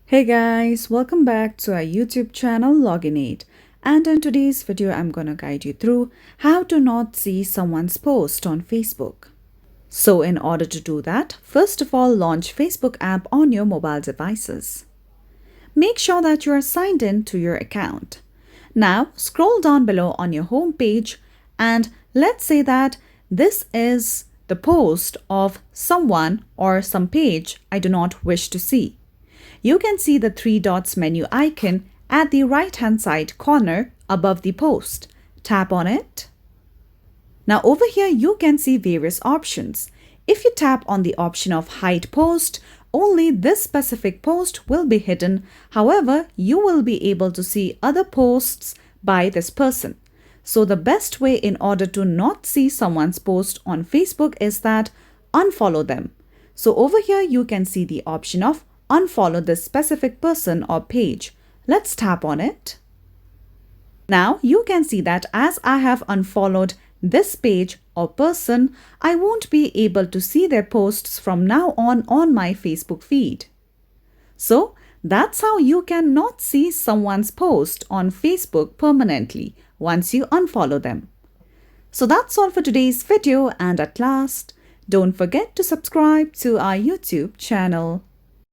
Hey guys, welcome back to our YouTube channel Login8, and in today's video I'm going to guide you through how to not see someone's post on Facebook. So in order to do that, first of all launch Facebook app on your mobile devices. Make sure that you are signed in to your account. Now scroll down below on your home page and let's say that this is the post of someone or some page I do not wish to see. You can see the three dots menu icon at the right-hand side corner above the post. Tap on it. Now over here you can see various options. If you tap on the option of hide post, only this specific post will be hidden. However, you will be able to see other posts by this person. So the best way in order to not see someone's post on Facebook is that unfollow them. So over here you can see the option of unfollow this specific person or page. Let's tap on it. Now you can see that as I have unfollowed this page or person, I won't be able to see their posts from now on my Facebook feed. So that's how you can not see someone's post on Facebook permanently once you unfollow them. So that's all for today's video, and at last, don't forget to subscribe to our YouTube channel.